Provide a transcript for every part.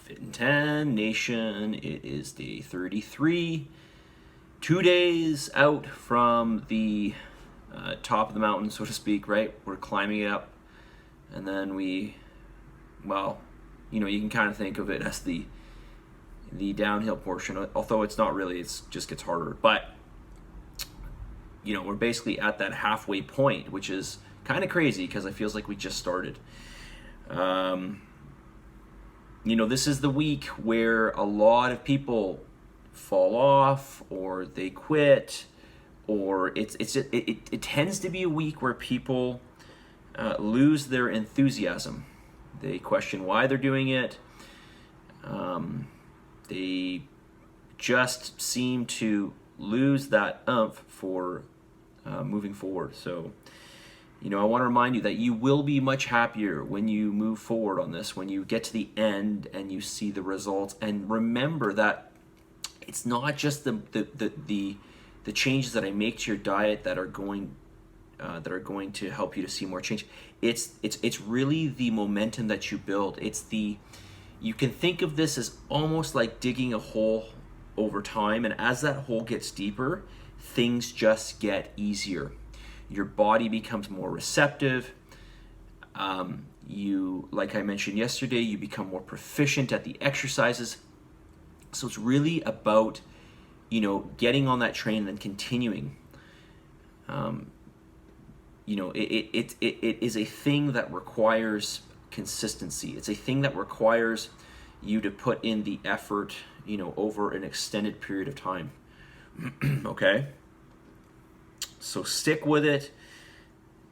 Fit in 10 Nation, it is day 33. 2 days out from the top of the mountain, so to speak, right? We're climbing it up, and then we, well, you know, you can kind of think of it as the downhill portion, although it's not really, it just gets harder. But, you know, we're basically at that halfway point, which is kind of crazy because it feels like we just started. You know, this is the week where a lot of people fall off, or they quit, or it tends to be a week where people lose their enthusiasm. They question why they're doing it. They just seem to lose that oomph for moving forward. So, you know, I want to remind you that you will be much happier when you move forward on this, when you get to the end and you see the results. And remember that it's not just the changes that I make to your diet that are going to help you to see more change. It's really the momentum that you build. You can think of this as almost like digging a hole over time, and as that hole gets deeper, things just get easier. Your body becomes more receptive. You, like I mentioned yesterday, you become more proficient at the exercises. So it's really about, you know, getting on that train and then continuing. You know, it is a thing that requires consistency. It's a thing that requires you to put in the effort, you know, over an extended period of time. Okay? So stick with it.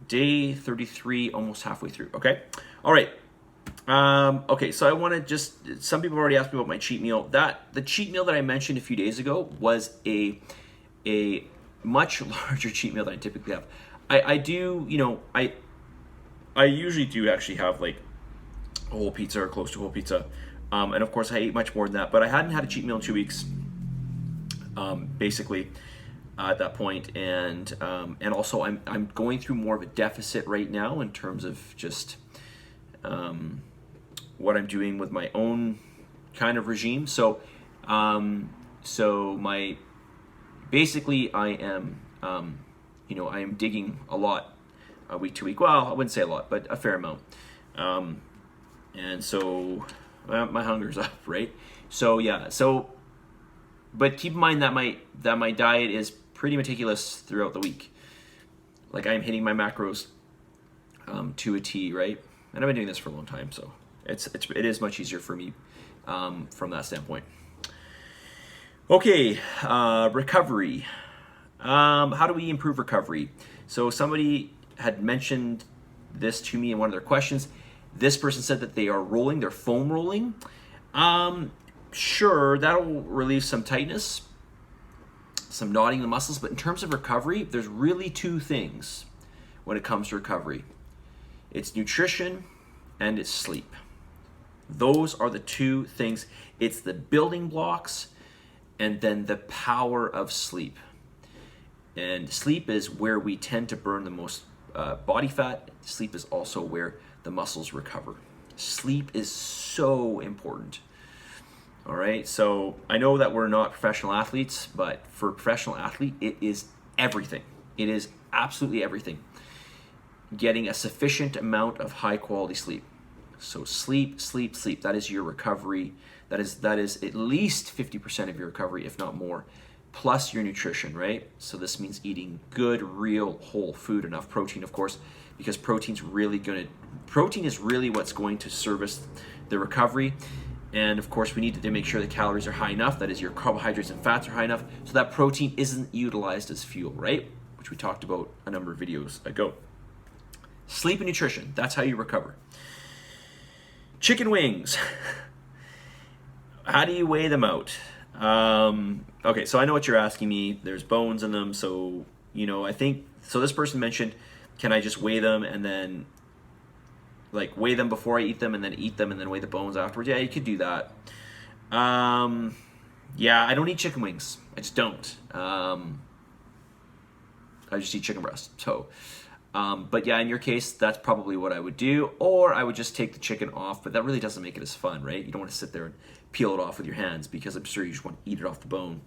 Day 33, almost halfway through. Okay? All right. Okay, so I want to just, some people already asked me about my cheat meal. The cheat meal that I mentioned a few days ago was a much larger cheat meal than I typically have. I do, you know, I usually do actually have like a whole pizza or close to a whole pizza. And of course I ate much more than that, but I hadn't had a cheat meal in 2 weeks, basically, at that point. And also I'm going through more of a deficit right now in terms of just what I'm doing with my own kind of regime. So basically I am, you know, I am digging a lot week to week. Well, I wouldn't say a lot, but a fair amount. And so my hunger's up, right? So yeah, but keep in mind that my diet is pretty meticulous throughout the week. Like, I'm hitting my macros to a T, right? And I've been doing this for a long time, so it is much easier for me from that standpoint. Okay, recovery. How do we improve recovery? So somebody had mentioned this to me in one of their questions. This person said that they are rolling, they're foam rolling. Sure, that'll relieve some tightness, some knotting in the muscles, but in terms of recovery, there's really two things when it comes to recovery. It's nutrition and it's sleep. Those are the two things. It's the building blocks and then the power of sleep. And sleep is where we tend to burn the most body fat. Sleep is also where the muscles recover. Sleep is so important. All right, so I know that we're not professional athletes, but for a professional athlete, it is everything. It is absolutely everything. Getting a sufficient amount of high quality sleep. So sleep. That is your recovery. That is at least 50% of your recovery, if not more. Plus your nutrition, right? So this means eating good, real, whole food, enough protein, of course, because protein is really what's going to service the recovery. And of course, we need to make sure the calories are high enough, that is, your carbohydrates and fats are high enough, so that protein isn't utilized as fuel, right? Which we talked about a number of videos ago. Sleep and nutrition, that's how you recover. Chicken wings. How do you weigh them out? Okay, so I know what you're asking me. There's bones in them, so, you know, I think, so this person mentioned, can I just weigh them and then, like, weigh them before I eat them and then weigh the bones afterwards? Yeah, you could do that. Yeah, I don't eat chicken wings. I just don't. I just eat chicken breast. So, But yeah, in your case, that's probably what I would do, or I would just take the chicken off, but that really doesn't make it as fun, right? You don't want to sit there and peel it off with your hands, because I'm sure you just want to eat it off the bone.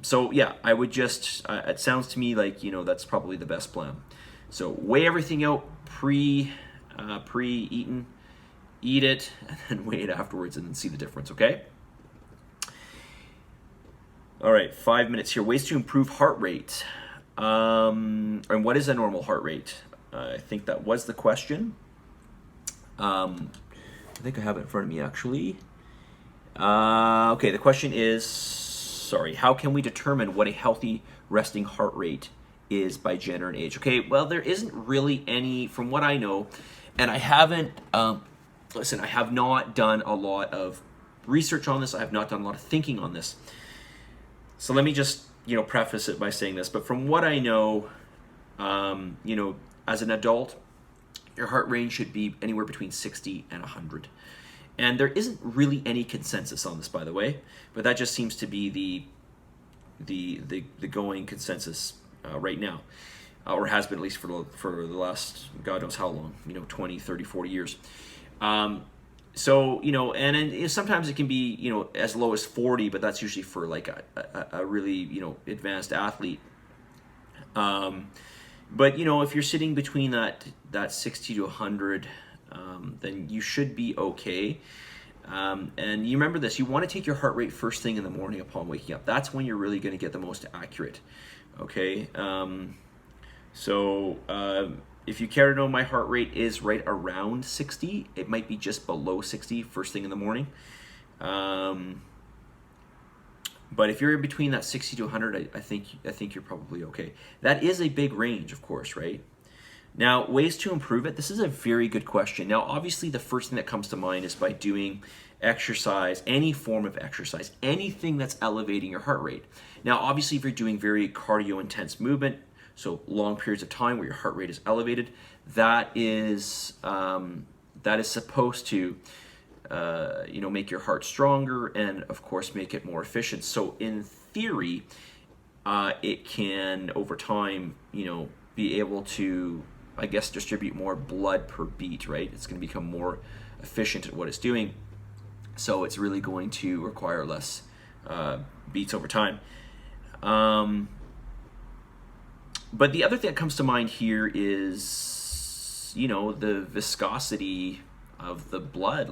So yeah, I would just, it sounds to me like, that's probably the best plan. So weigh everything out pre-eaten, eat it, and then weigh it afterwards and then see the difference, okay? All right, 5 minutes here. Ways to improve heart rate. And what is a normal heart rate? I think that was the question. I think I have it in front of me, actually. Okay, the question is, how can we determine what a healthy resting heart rate is by gender and age? Okay, well, there isn't really any, from what I know, and I haven't, listen, I have not done a lot of research on this. I have not done a lot of thinking on this. So let me just, preface it by saying this. But from what I know, as an adult, your heart rate should be anywhere between 60 and 100. And there isn't really any consensus on this, by the way, but that just seems to be the going consensus right now, or has been, at least for the last, God knows how long, 20, 30, 40 years. So, and sometimes it can be, as low as 40, but that's usually for like a really, advanced athlete. But, if you're sitting between that 60 to 100, then you should be okay. And you remember this, you want to take your heart rate first thing in the morning upon waking up. That's when you're really going to get the most accurate. Okay. If you care to know, my heart rate is right around 60. It might be just below 60 first thing in the morning. But if you're in between that 60 to 100, I think you're probably okay. That is a big range, of course, right? Now, ways to improve it. This is a very good question. Now, obviously, the first thing that comes to mind is by doing exercise, any form of exercise, anything that's elevating your heart rate. Now, obviously, if you're doing very cardio-intense movement, so long periods of time where your heart rate is elevated, that is supposed to make your heart stronger and, of course, make it more efficient. So in theory, it can, over time, be able to, I guess, distribute more blood per beat, right? It's going to become more efficient at what it's doing. So it's really going to require less beats over time. But the other thing that comes to mind here is, the viscosity of the blood.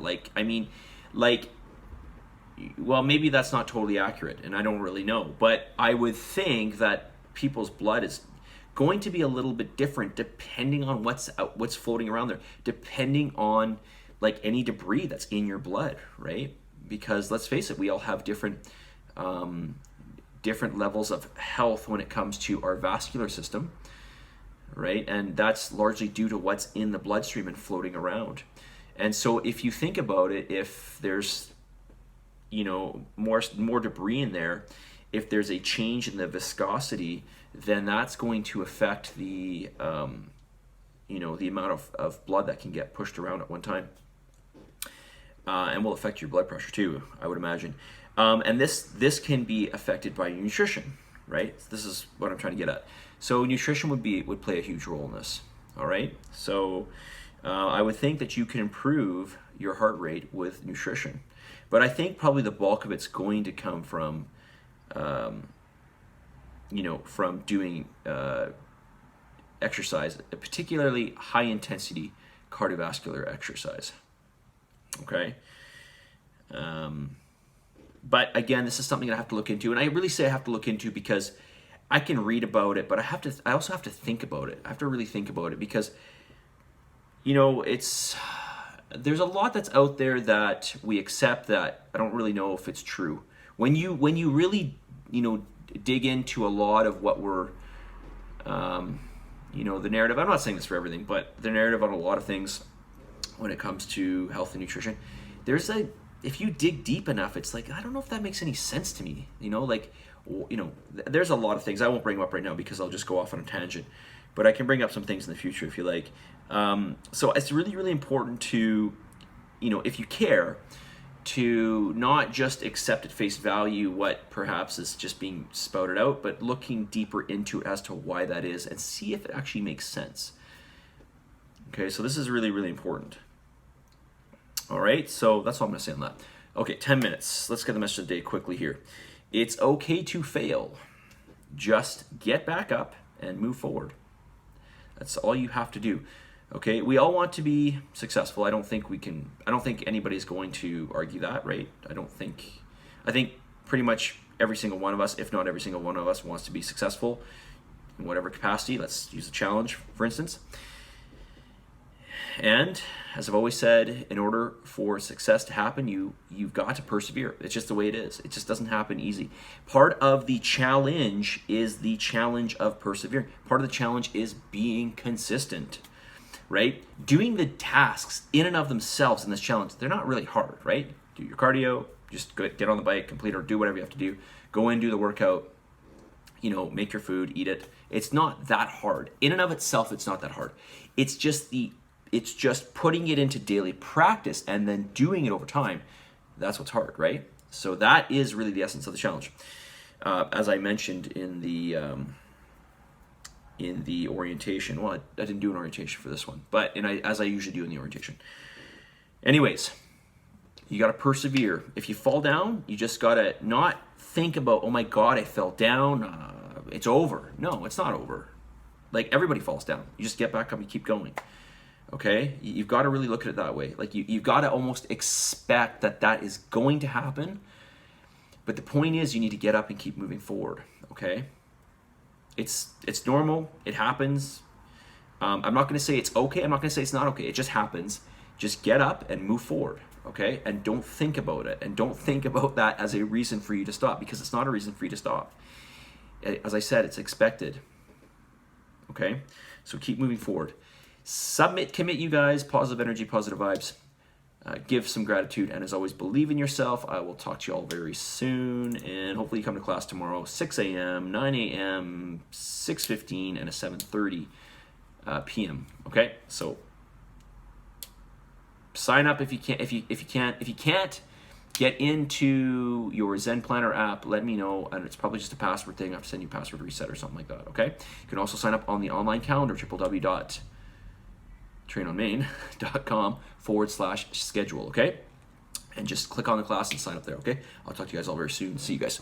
Well, maybe that's not totally accurate, and I don't really know. But I would think that people's blood is going to be a little bit different depending on what's floating around there, depending on any debris that's in your blood, right? Because let's face it, we all have different levels of health when it comes to our vascular system, right? And that's largely due to what's in the bloodstream and floating around. And so if you think about it, if there's more debris in there, if there's a change in the viscosity, then that's going to affect the the amount of blood that can get pushed around at one time, and will affect your blood pressure too, I would imagine. And this can be affected by your nutrition, right? This is what I'm trying to get at. So nutrition would play a huge role in this. All right. So I would think that you can improve your heart rate with nutrition, but I think probably the bulk of it's going to come from from doing exercise, particularly high intensity cardiovascular exercise. Okay. But again, this is something I have to look into, and I really say I have to look into because I can read about it, but I also have to think about it. I have to really think about it because, there's a lot that's out there that we accept that I don't really know if it's true. When you really, dig into a lot of what we're, the narrative, I'm not saying this for everything, but the narrative on a lot of things when it comes to health and nutrition, if you dig deep enough, it's like, I don't know if that makes any sense to me. There's a lot of things. I won't bring them up right now because I'll just go off on a tangent, but I can bring up some things in the future if you like. So it's really, really important to, if you care, to not just accept at face value what perhaps is just being spouted out, but looking deeper into it as to why that is and see if it actually makes sense. Okay, so this is really, really important. All right, so that's all I'm going to say on that. Okay, 10 minutes. Let's get the message of the day quickly here. It's okay to fail. Just get back up and move forward. That's all you have to do. Okay, we all want to be successful. I don't think anybody's going to argue that, right? I think pretty much every single one of us, if not every single one of us, wants to be successful in whatever capacity. Let's use a challenge, for instance. And as I've always said, in order for success to happen, you've got to persevere. It's just the way it is. It just doesn't happen easy. Part of the challenge is the challenge of persevering. Part of the challenge is being consistent. Right? Doing the tasks in and of themselves in this challenge, they're not really hard, right? Do your cardio, just get on the bike, complete or do whatever you have to do. Go in, do the workout, make your food, eat it. It's not that hard. In and of itself, it's not that hard. It's just putting it into daily practice and then doing it over time. That's what's hard, right? So that is really the essence of the challenge. As I mentioned in the orientation. Well, I didn't do an orientation for this one, but as I usually do in the orientation. Anyways, you got to persevere. If you fall down, you just got to not think about, oh my God, I fell down. It's over. No, it's not over. Like everybody falls down. You just get back up and keep going. Okay? You've got to really look at it that way. Like you've got to almost expect that is going to happen. But the point is you need to get up and keep moving forward. Okay? It's normal. It happens. I'm not going to say it's okay. I'm not going to say it's not okay. It just happens. Just get up and move forward, okay? And don't think about it. And don't think about that as a reason for you to stop, because it's not a reason for you to stop. As I said, it's expected, okay? So keep moving forward. Submit, commit, you guys. Positive energy, positive vibes. Give some gratitude, and as always, believe in yourself. I will talk to you all very soon, and hopefully you come to class tomorrow, 6 a.m., 9 a.m., 6:15, and a 7:30 p.m. Okay, so sign up if you can't. If you can't get into your Zen Planner app, let me know, and it's probably just a password thing. I have to send you a password reset or something like that. Okay, you can also sign up on the online calendar, www.trainonmain.com/schedule, okay? And just click on the class and sign up there, okay? I'll talk to you guys all very soon. See you guys.